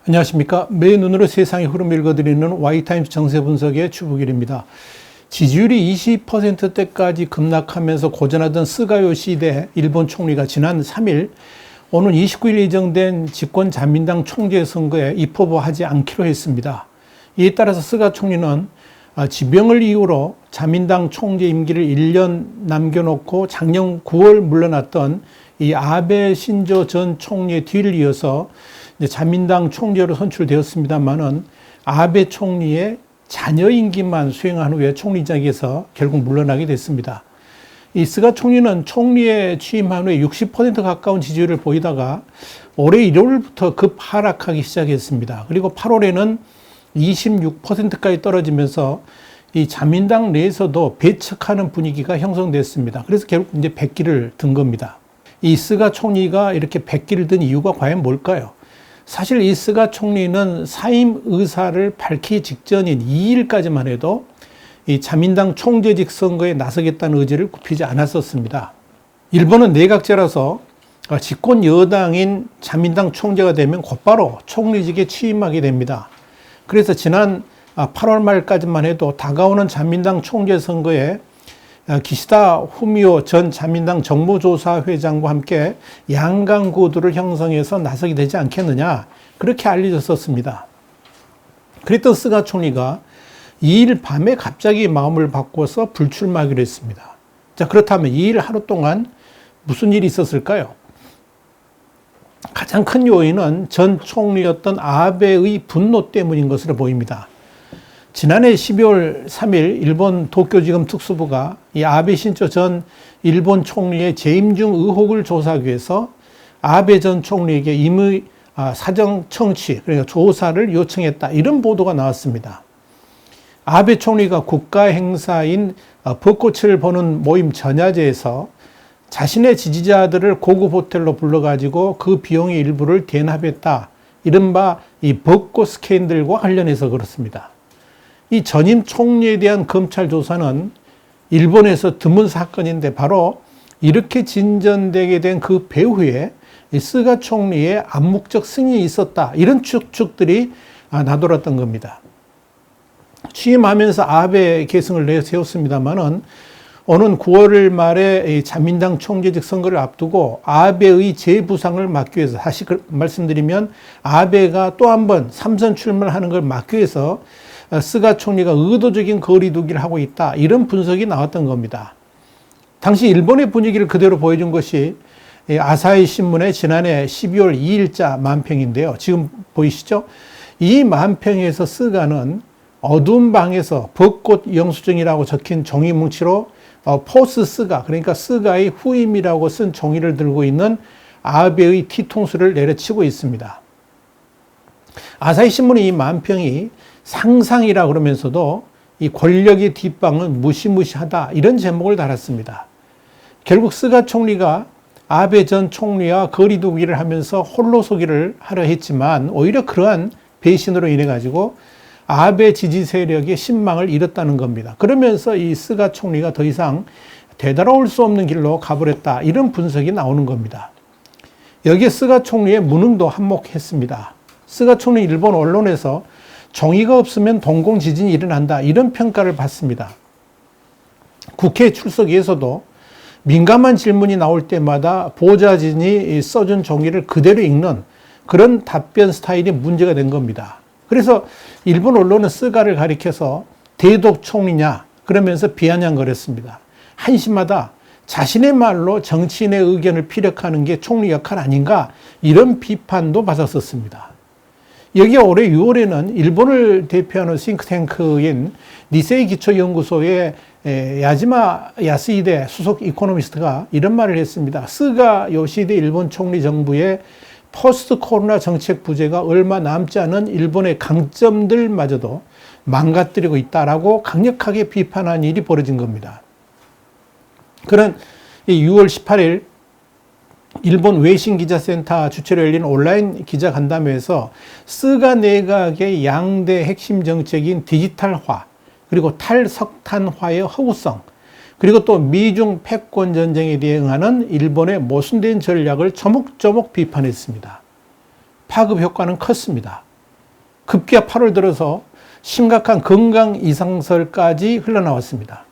안녕하십니까. 매일 눈으로 세상의 흐름 읽어드리는 Y타임스 정세 분석의 추부길입니다. 지지율이 20%대까지 급락하면서 고전하던 스가 요시히데 일본 총리가 지난 3일 오는 29일 예정된 집권 자민당 총재 선거에 입후보하지 않기로 했습니다. 이에 따라서 스가 총리는 지병을 이유로 자민당 총재 임기를 1년 남겨놓고 작년 9월 물러났던 이 아베 신조 전 총리의 뒤를 이어서 자민당 총재로 선출되었습니다만은 아베 총리의 자녀 임기만 수행한 후에 총리직에서 결국 물러나게 됐습니다. 이 스가 총리는 총리에 취임한 후에 60% 가까운 지지율을 보이다가 올해 1월부터 급 하락하기 시작했습니다. 그리고 8월에는 26%까지 떨어지면서 이 자민당 내에서도 배척하는 분위기가 형성됐습니다. 그래서 결국 이제 백기를 든 겁니다. 이 스가 총리가 이렇게 백기를 든 이유가 과연 뭘까요? 사실 이 스가 총리는 사임 의사를 밝히기 직전인 2일까지만 해도 이 자민당 총재직 선거에 나서겠다는 의지를 굽히지 않았었습니다. 일본은 내각제라서 집권 여당인 자민당 총재가 되면 곧바로 총리직에 취임하게 됩니다. 그래서 지난 8월 말까지만 해도 다가오는 자민당 총재 선거에 기시다 후미오 전 자민당 정무조사회장과 함께 양강 구도를 형성해서 나서게 되지 않겠느냐, 그렇게 알려졌었습니다. 그랬던 스가 총리가 2일 밤에 갑자기 마음을 바꿔서 불출마하기로 했습니다. 자, 그렇다면 2일 하루 동안 무슨 일이 있었을까요? 가장 큰 요인은 전 총리였던 아베의 분노 때문인 것으로 보입니다. 지난해 12월 3일 일본 도쿄지검 특수부가 이 아베 신조 전 일본 총리의 재임 중 의혹을 조사하기 위해서 아베 전 총리에게 임의 사정 청취, 그러니까 조사를 요청했다, 이런 보도가 나왔습니다. 아베 총리가 국가 행사인 벚꽃을 보는 모임 전야제에서 자신의 지지자들을 고급 호텔로 불러가지고 그 비용의 일부를 대납했다, 이른바 이 벚꽃 스캔들과 관련해서 그렇습니다. 이 전임 총리에 대한 검찰 조사는 일본에서 드문 사건인데 바로 이렇게 진전되게 된 그 배후에 이 스가 총리의 암묵적 승인이 있었다, 이런 추측들이 나돌았던 겁니다. 취임하면서 아베 계승을 내세웠습니다만은 오는 9월 말에 자민당 총재직 선거를 앞두고 아베의 재부상을 막기 위해서, 다시 말씀드리면 아베가 또 한 번 삼선 출마하는 걸 막기 위해서 스가 총리가 의도적인 거리두기를 하고 있다, 이런 분석이 나왔던 겁니다. 당시 일본의 분위기를 그대로 보여준 것이 아사히 신문의 지난해 12월 2일자 만평인데요. 지금 보이시죠? 이 만평에서 스가는 어두운 방에서 벚꽃 영수증이라고 적힌 종이 뭉치로 포스 스가, 그러니까 스가의 후임이라고 쓴 종이를 들고 있는 아베의 뒤통수를 내려치고 있습니다. 아사히 신문의 이 만평이 상상이라 그러면서도 이 권력의 뒷방은 무시무시하다, 이런 제목을 달았습니다. 결국 스가 총리가 아베 전 총리와 거리두기를 하면서 홀로서기를 하려 했지만 오히려 그러한 배신으로 인해 가지고 아베 지지 세력의 신망을 잃었다는 겁니다. 그러면서 이 스가 총리가 더 이상 되돌아올 수 없는 길로 가버렸다, 이런 분석이 나오는 겁니다. 여기에 스가 총리의 무능도 한몫했습니다. 스가 총리 일본 언론에서 정의가 없으면 동공지진이 일어난다, 이런 평가를 받습니다. 국회 출석에서도 민감한 질문이 나올 때마다 보좌진이 써준 종이를 그대로 읽는 그런 답변 스타일이 문제가 된 겁니다. 그래서 일본 언론은 스가를 가리켜서 대독 총리냐 그러면서 비아냥거렸습니다. 한심하다, 자신의 말로 정치인의 의견을 피력하는 게 총리 역할 아닌가, 이런 비판도 받았었습니다. 여기 올해 6월에는 일본을 대표하는 싱크탱크인 니세이 기초연구소의 야지마 야스히데 수석 이코노미스트가 이런 말을 했습니다. 스가 요시히데 일본 총리 정부의 포스트 코로나 정책 부재가 얼마 남지 않은 일본의 강점들마저도 망가뜨리고 있다라고 강력하게 비판한 일이 벌어진 겁니다. 그는 6월 18일 일본 외신기자센터 주최로 열린 온라인 기자간담회에서 스가 내각의 양대 핵심 정책인 디지털화, 그리고 탈석탄화의 허구성, 그리고 또 미중 패권 전쟁에 대응하는 일본의 모순된 전략을 조목조목 비판했습니다. 파급 효과는 컸습니다. 급기야 8월 들어서 심각한 건강 이상설까지 흘러나왔습니다.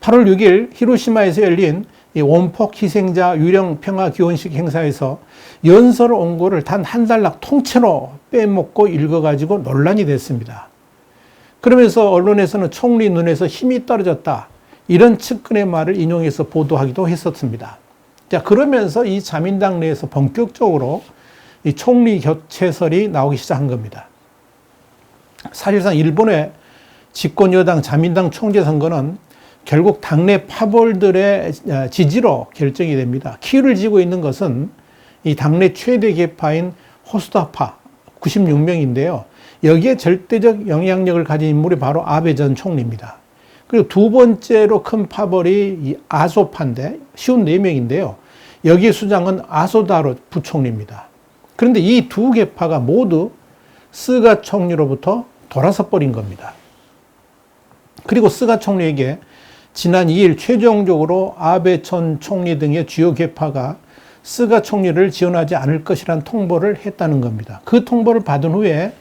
8월 6일 히로시마에서 열린 이 원폭 희생자 유령 평화 기원식 행사에서 연설 원고를 단 한 단락 통째로 빼먹고 읽어가지고 논란이 됐습니다. 그러면서 언론에서는 총리 눈에서 힘이 떨어졌다, 이런 측근의 말을 인용해서 보도하기도 했었습니다. 자, 그러면서 이 자민당 내에서 본격적으로 이 총리 교체설이 나오기 시작한 겁니다. 사실상 일본의 집권 여당 자민당 총재 선거는 결국 당내 파벌들의 지지로 결정이 됩니다. 키를 쥐고 있는 것은 이 당내 최대 계파인 호소다파 96명인데요. 여기에 절대적 영향력을 가진 인물이 바로 아베 전 총리입니다. 그리고 두 번째로 큰 파벌이 이 아소파인데 쉬운 4명인데요. 여기에 수장은 아소다로 부총리입니다. 그런데 이 두 계파가 모두 스가 총리로부터 돌아서 버린 겁니다. 그리고 스가 총리에게 지난 2일 최종적으로 아베 전 총리 등의 주요 계파가 스가 총리를 지원하지 않을 것이라는 통보를 했다는 겁니다. 그 통보를 받은 후에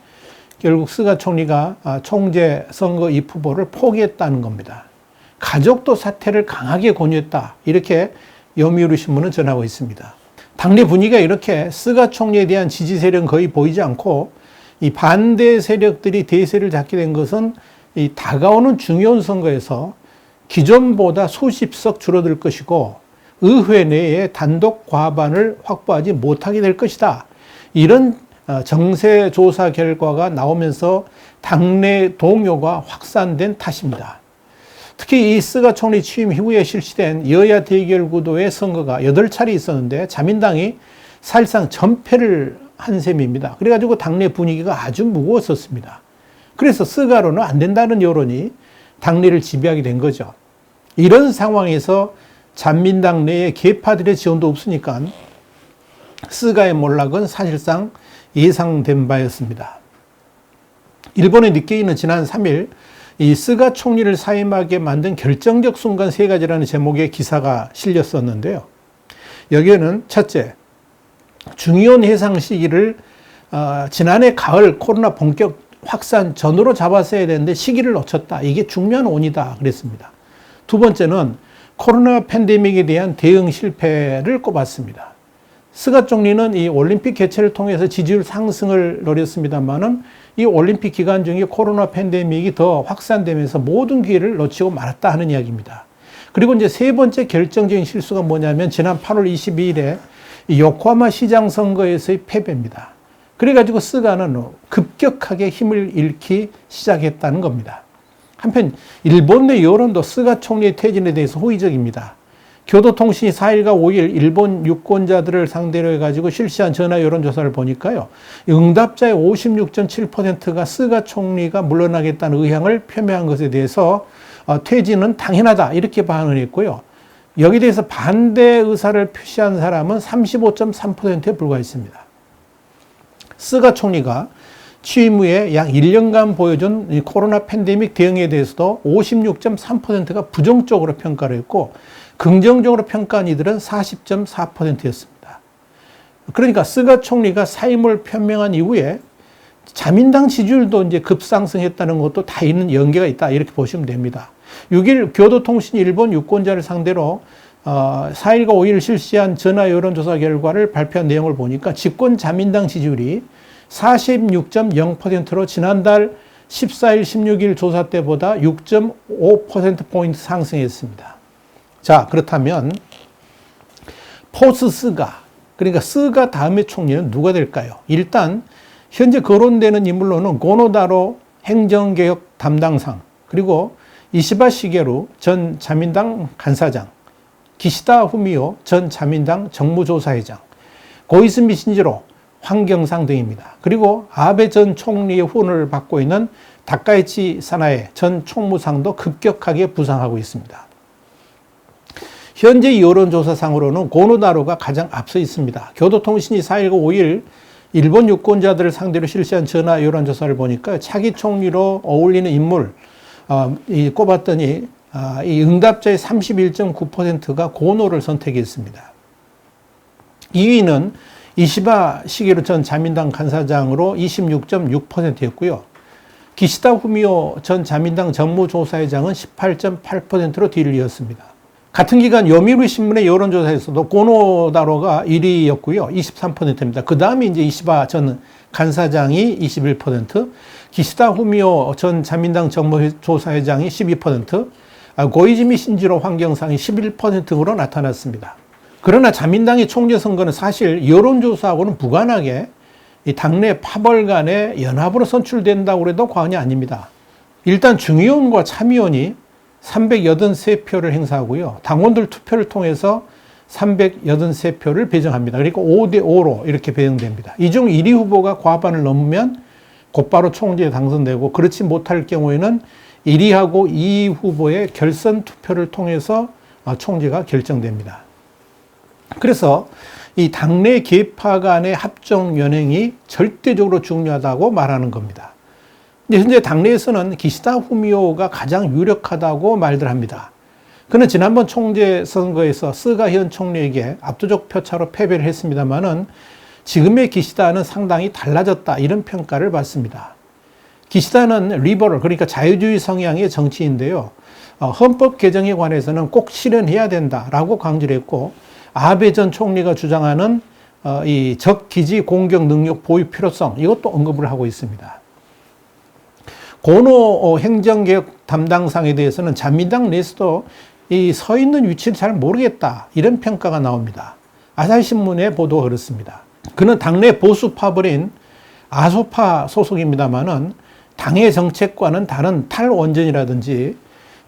결국 스가 총리가 총재 선거 입 후보를 포기했다는 겁니다. 가족도 사퇴를 강하게 권유했다, 이렇게 요미우리 신문은 전하고 있습니다. 당내 분위기가 이렇게 스가 총리에 대한 지지 세력은 거의 보이지 않고 이 반대 세력들이 대세를 잡게 된 것은 이 다가오는 중요한 선거에서 기존보다 수십 석 줄어들 것이고 의회 내에 단독 과반을 확보하지 못하게 될 것이다, 이런 정세 조사 결과가 나오면서 당내 동요가 확산된 탓입니다. 특히 이 스가 총리 취임 이후에 실시된 여야 대결 구도의 선거가 8차례 있었는데 자민당이 사실상 전패를 한 셈입니다. 그래가지고 당내 분위기가 아주 무거웠었습니다. 그래서 스가로는 안 된다는 여론이 당내를 지배하게 된 거죠. 이런 상황에서 자민당 내에 계파들의 지원도 없으니까 스가의 몰락은 사실상 예상된 바였습니다. 일본의 니케이는 지난 3일 이 스가 총리를 사임하게 만든 결정적 순간 3가지라는 제목의 기사가 실렸었는데요. 여기에는 첫째, 중요한 해상 시기를 지난해 가을 코로나 본격 확산 전으로 잡았어야 되는데 시기를 놓쳤다, 이게 중요한 원인이다 그랬습니다. 두 번째는 코로나 팬데믹에 대한 대응 실패를 꼽았습니다. 스가 총리는 이 올림픽 개최를 통해서 지지율 상승을 노렸습니다만은 이 올림픽 기간 중에 코로나 팬데믹이 더 확산되면서 모든 기회를 놓치고 말았다 하는 이야기입니다. 그리고 이제 세 번째 결정적인 실수가 뭐냐면 지난 8월 22일에 이 요코하마 시장 선거에서의 패배입니다. 그래가지고 스가는 급격하게 힘을 잃기 시작했다는 겁니다. 한편 일본 내 여론도 스가 총리의 퇴진에 대해서 호의적입니다. 교도통신이 4일과 5일 일본 유권자들을 상대로 해가지고 실시한 전화 여론조사를 보니까요, 응답자의 56.7%가 스가 총리가 물러나겠다는 의향을 표명한 것에 대해서 퇴진은 당연하다, 이렇게 반응을 했고요. 여기에 대해서 반대 의사를 표시한 사람은 35.3%에 불과했습니다. 스가 총리가 취임 후에 약 1년간 보여준 이 코로나 팬데믹 대응에 대해서도 56.3%가 부정적으로 평가를 했고 긍정적으로 평가한 이들은 40.4%였습니다. 그러니까 스가 총리가 사임을 표명한 이후에 자민당 지지율도 이제 급상승했다는 것도 다 있는 연계가 있다, 이렇게 보시면 됩니다. 6일 교도통신이 일본 유권자를 상대로 4일과 5일 실시한 전화 여론조사 결과를 발표한 내용을 보니까 집권 자민당 지지율이 46.0%로 지난달 14일, 16일 조사 때보다 6.5%포인트 상승했습니다. 자, 그렇다면 포스 스가, 그러니까 스가 다음의 총리는 누가 될까요? 일단 현재 거론되는 인물로는 고노다로 행정개혁 담당상, 그리고 이시바 시게루 전 자민당 간사장, 기시다 후미오 전 자민당 정무조사회장, 고이스미 신지로 환경상 등입니다. 그리고 아베 전 총리의 후원을 받고 있는 다카이치 사나에 전 총무상도 급격하게 부상하고 있습니다. 현재 여론조사상으로는 고노다로가 가장 앞서 있습니다. 교도통신이 4일과 5일 일본 유권자들을 상대로 실시한 전화 여론조사를 보니까 차기 총리로 어울리는 인물 꼽았더니 이 응답자의 31.9%가 고노를 선택했습니다. 2위는 이시바 시게루 전 자민당 간사장으로 26.6%였고요. 기시다 후미오 전 자민당 정무조사회장은 18.8%로 뒤를 이었습니다. 같은 기간 요미우리 신문의 여론조사에서도 고노다로가 1위였고요. 23%입니다. 그 다음에 이제 이시바 전 간사장이 21%, 기시다 후미오 전 자민당 정무조사회장이 12%, 고이즈미 신지로 환경상이 11%으로 나타났습니다. 그러나 자민당의 총재 선거는 사실 여론조사하고는 무관하게 이 당내 파벌 간의 연합으로 선출된다고 해도 과언이 아닙니다. 일단 중의원과 참의원이 383표를 행사하고요. 당원들 투표를 통해서 383표를 배정합니다. 그러니까 5대5로 이렇게 배정됩니다. 이 중 1위 후보가 과반을 넘으면 곧바로 총재에 당선되고, 그렇지 못할 경우에는 1위하고 2위 후보의 결선 투표를 통해서 총재가 결정됩니다. 그래서 이 당내 계파 간의 합종 연행이 절대적으로 중요하다고 말하는 겁니다. 현재 당내에서는 기시다 후미오가 가장 유력하다고 말들 합니다. 그는 지난번 총재 선거에서 스가 현 총리에게 압도적 표차로 패배를 했습니다만은 지금의 기시다는 상당히 달라졌다, 이런 평가를 받습니다. 기시다는 리버럴, 그러니까 자유주의 성향의 정치인인데요. 헌법 개정에 관해서는 꼭 실현해야 된다라고 강조를 했고, 아베 전 총리가 주장하는 이 적기지 공격 능력 보유 필요성, 이것도 언급을 하고 있습니다. 고노 행정개혁 담당상에 대해서는 자민당 내에서도 이 서 있는 위치를 잘 모르겠다, 이런 평가가 나옵니다. 아사히신문의 보도가 그렇습니다. 그는 당내 보수 파벌인 아소파 소속입니다만은 당의 정책과는 다른 탈원전이라든지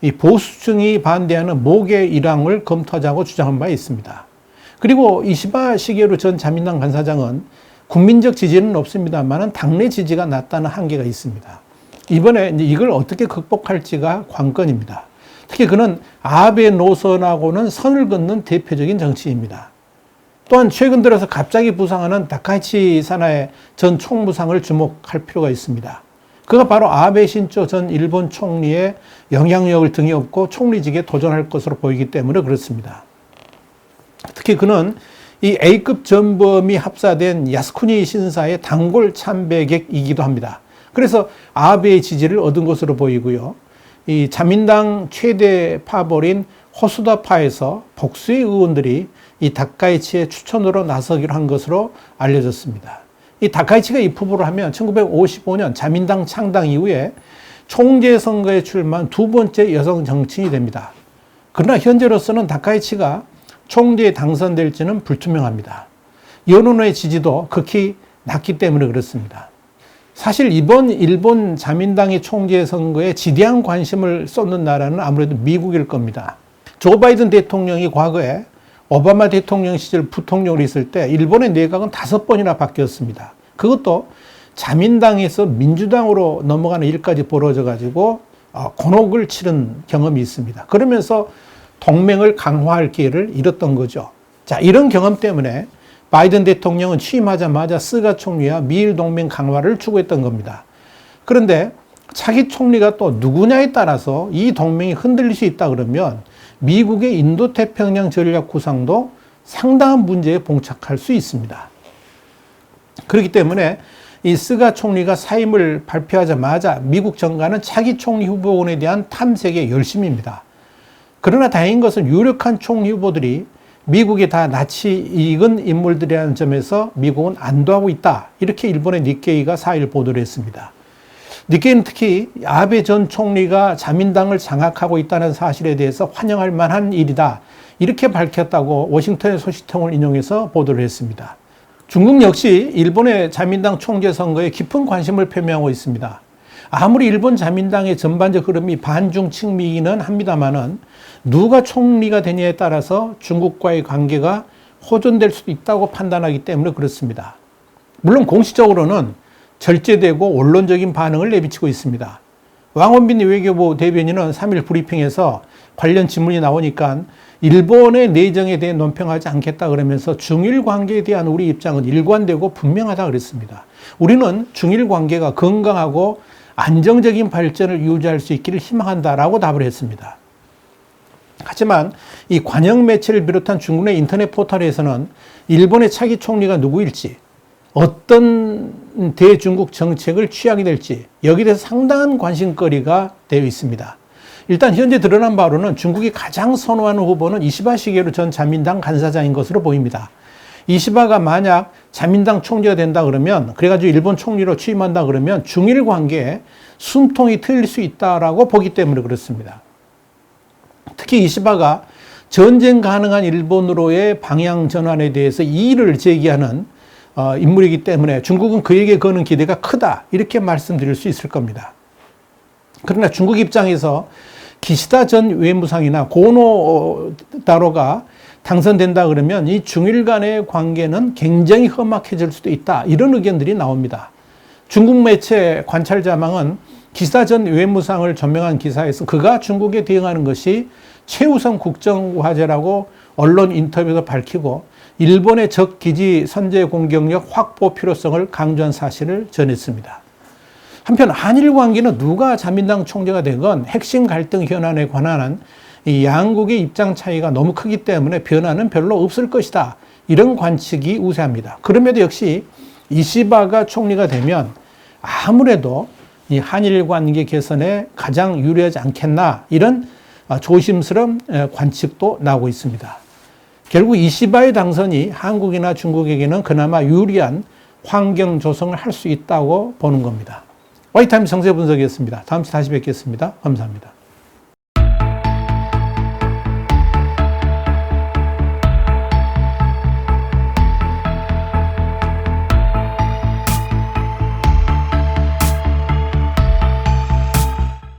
이 보수층이 반대하는 모계 일항을 검토하자고 주장한 바 있습니다. 그리고 이시바 시게루 전 자민당 간사장은 국민적 지지는 없습니다만은 당내 지지가 낮다는 한계가 있습니다. 이번에 이제 이걸 어떻게 극복할지가 관건입니다. 특히 그는 아베 노선하고는 선을 긋는 대표적인 정치인입니다. 또한 최근 들어서 갑자기 부상하는 다카이치 사나에 전 총무상을 주목할 필요가 있습니다. 그가 바로 아베 신조 전 일본 총리의 영향력을 등에 업고 총리직에 도전할 것으로 보이기 때문에 그렇습니다. 특히 그는 이 A급 전범이 합사된 야스쿠니 신사의 단골 참배객이기도 합니다. 그래서 아베의 지지를 얻은 것으로 보이고요. 이 자민당 최대 파벌인 호수다파에서 복수의 의원들이 이 다카이치의 추천으로 나서기로 한 것으로 알려졌습니다. 이 다카이치가 입후보를 하면 1955년 자민당 창당 이후에 총재 선거에 출마한 두 번째 여성 정치인이 됩니다. 그러나 현재로서는 다카이치가 총재에 당선될지는 불투명합니다. 여론의 지지도 극히 낮기 때문에 그렇습니다. 사실 이번 일본 자민당의 총재 선거에 지대한 관심을 쏟는 나라는 아무래도 미국일 겁니다. 조 바이든 대통령이 과거에 오바마 대통령 시절 부통령으로 있을 때 일본의 내각은 5번이나 바뀌었습니다. 그것도 자민당에서 민주당으로 넘어가는 일까지 벌어져 가지고 곤혹을 치른 경험이 있습니다. 그러면서 동맹을 강화할 기회를 잃었던 거죠. 자, 이런 경험 때문에 바이든 대통령은 취임하자마자 스가 총리와 미일 동맹 강화를 추구했던 겁니다. 그런데 차기 총리가 또 누구냐에 따라서 이 동맹이 흔들릴 수 있다 그러면 미국의 인도태평양 전략 구상도 상당한 문제에 봉착할 수 있습니다. 그렇기 때문에 이 스가 총리가 사임을 발표하자마자 미국 정가는 차기 총리 후보군에 대한 탐색에 열심입니다. 그러나 다행인 것은 유력한 총리 후보들이 미국에 다 낯이 익은 인물들이라는 점에서 미국은 안도하고 있다, 이렇게 일본의 니케이가 4일 보도를 했습니다. 니케이는 특히 아베 전 총리가 자민당을 장악하고 있다는 사실에 대해서 환영할 만한 일이다, 이렇게 밝혔다고 워싱턴의 소식통을 인용해서 보도를 했습니다. 중국 역시 일본의 자민당 총재 선거에 깊은 관심을 표명하고 있습니다. 아무리 일본 자민당의 전반적 흐름이 반중측미이기는 합니다만은 누가 총리가 되냐에 따라서 중국과의 관계가 호전될 수도 있다고 판단하기 때문에 그렇습니다. 물론 공식적으로는 절제되고 원론적인 반응을 내비치고 있습니다. 왕원빈 외교부 대변인은 3일 브리핑에서 관련 질문이 나오니까 일본의 내정에 대해 논평하지 않겠다 그러면서 중일 관계에 대한 우리 입장은 일관되고 분명하다 그랬습니다. 우리는 중일 관계가 건강하고 안정적인 발전을 유지할 수 있기를 희망한다라고 답을 했습니다. 하지만 이 관영 매체를 비롯한 중국의 인터넷 포털에서는 일본의 차기 총리가 누구일지, 어떤 대중국 정책을 취하게 될지 여기에 대해서 상당한 관심거리가 되어 있습니다. 일단 현재 드러난 바로는 중국이 가장 선호하는 후보는 이시바 시게루 전 자민당 간사장인 것으로 보입니다. 이시바가 만약 자민당 총리가 된다 그러면, 그래가지고 일본 총리로 취임한다 그러면 중일 관계에 숨통이 트일 수 있다라고 보기 때문에 그렇습니다. 특히 이시바가 전쟁 가능한 일본으로의 방향 전환에 대해서 이의를 제기하는 인물이기 때문에 중국은 그에게 거는 기대가 크다, 이렇게 말씀드릴 수 있을 겁니다. 그러나 중국 입장에서 기시다 전 외무상이나 고노 다로가 당선된다 그러면 이 중일 간의 관계는 굉장히 험악해질 수도 있다, 이런 의견들이 나옵니다. 중국 매체 관찰자망은 기시다 전 외무상을 전명한 기사에서 그가 중국에 대응하는 것이 최우선 국정 과제라고 언론 인터뷰에서 밝히고 일본의 적 기지 선제 공격력 확보 필요성을 강조한 사실을 전했습니다. 한편 한일 관계는 누가 자민당 총재가 되건 핵심 갈등 현안에 관한 이 양국의 입장 차이가 너무 크기 때문에 변화는 별로 없을 것이다, 이런 관측이 우세합니다. 그럼에도 역시 이시바가 총리가 되면 아무래도 이 한일 관계 개선에 가장 유리하지 않겠나, 이런 조심스러운 관측도 나오고 있습니다. 결국 이시바의 당선이 한국이나 중국에게는 그나마 유리한 환경 조성을 할 수 있다고 보는 겁니다. 와이타임 정세 분석이었습니다. 다음 주에 다시 뵙겠습니다. 감사합니다.